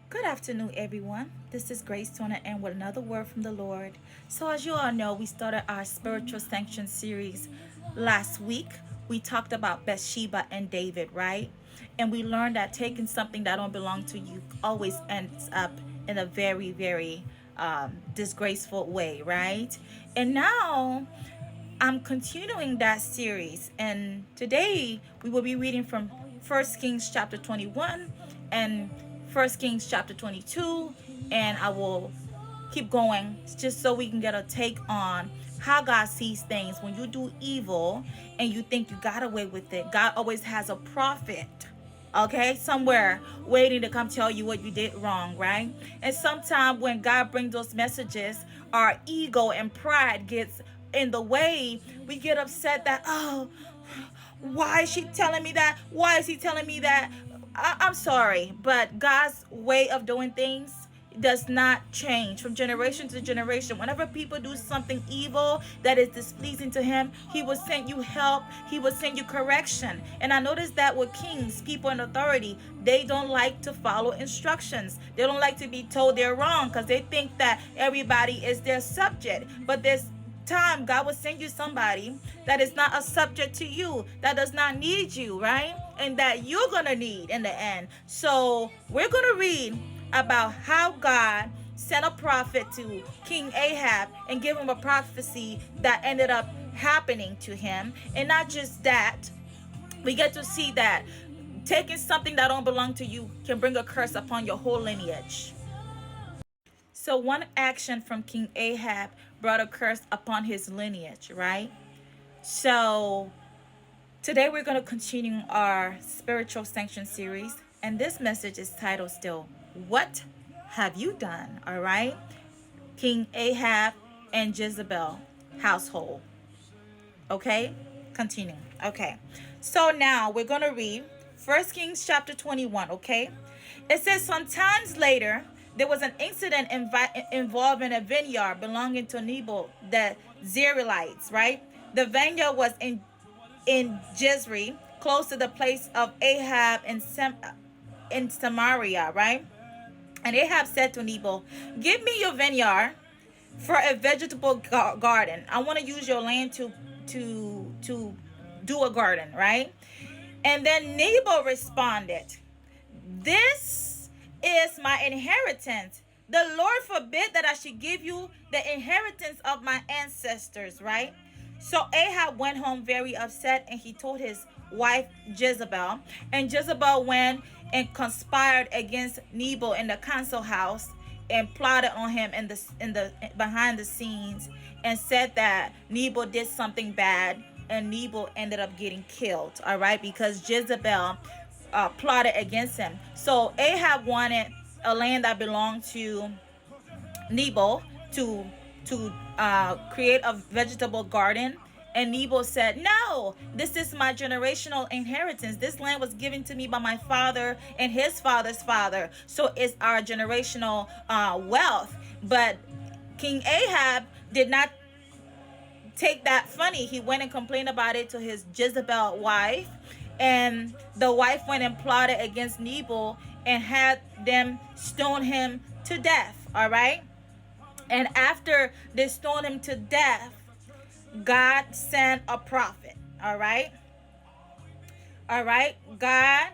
Good afternoon, everyone. This is Grace Turner and with another word from the Lord. So, as you all know, we started our Spiritual Sanctions series last week. We talked about Bathsheba and David, right? And we learned that taking something that don't belong to you always ends up in a very, very disgraceful way, right? And now I'm continuing that series, and today we will be reading from First Kings chapter 21 and First Kings chapter 22, and I will keep going just so we can get a take on how God sees things. When you do evil and you think you got away with it, God always has a prophet, okay, somewhere waiting to come tell you what you did wrong, right? And sometimes when God brings those messages, our ego and pride gets in the way. We get upset that, oh, why is she telling me that? Why is he telling me that? I'm sorry, but God's way of doing things does not change from generation to generation. Whenever people do something evil that is displeasing to him, he will send you help. He will send you correction. And I noticed that with kings, people in authority, they don't like to follow instructions. They don't like to be told they're wrong because they think that everybody is their subject. But there's time God will send you somebody that is not a subject to you, that does not need you, right? And that you're gonna need in the end. So we're gonna read about how God sent a prophet to King Ahab and give him a prophecy that ended up happening to him. And not just that, we get to see that taking something that don't belong to you can bring a curse upon your whole lineage. So one action from King Ahab brought a curse upon his lineage, right? So today we're going to continue our spiritual sanction series, and this message is titled still, What Have You Done? All right? King Ahab and Jezebel household. Okay? Continue. Okay. So now we're going to read 1 Kings chapter 21, okay? It says, sometimes later, there was an incident involving a vineyard belonging to Naboth, the Zerelites, right? The vineyard was in Jezreel, close to the place of Ahab in Samaria, right? And Ahab said to Naboth, give me your vineyard for a vegetable garden. I want to use your land to do a garden, right? And then Naboth responded, this is my inheritance. The Lord forbid that I should give you the inheritance of my ancestors, right? So Ahab went home very upset, and he told his wife Jezebel. And Jezebel went and conspired against Naboth in the council house and plotted on him in the behind the scenes, and said that Naboth did something bad, and Naboth ended up getting killed, all right, because Jezebel plotted against him. So Ahab wanted a land that belonged to Naboth to create a vegetable garden. And Naboth said, no, this is my generational inheritance. This land was given to me by my father and his father's father. So it's our generational wealth. But King Ahab did not take that funny. He went and complained about it to his Jezebel wife. And the wife went and plotted against Naboth and had them stone him to death. All right. And after they stoned him to death, God sent a prophet. All right. All right. God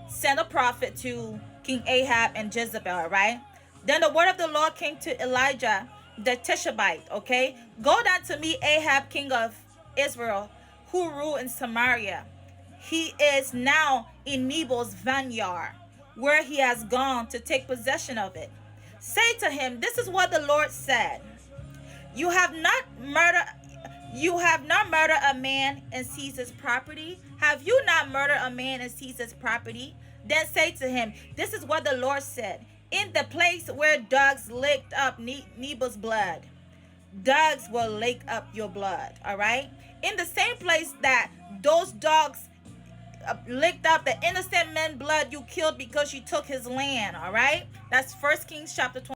sent a prophet to King Ahab and Jezebel. All right. Then the word of the Lord came to Elijah the Tishbite. Okay. Go down to meet Ahab, king of Israel, who ruled in Samaria. He is now in Naboth's vineyard, where he has gone to take possession of it. Say to him, this is what the Lord said. You have not murdered a man and seized his property. Have you not murdered a man and seized his property? Then say to him, this is what the Lord said. In the place where dogs licked up Naboth's blood, dogs will lick up your blood. All right. In the same place that those dogs licked up the innocent man's blood you killed because you took his land. All right. That's 1 Kings chapter 20.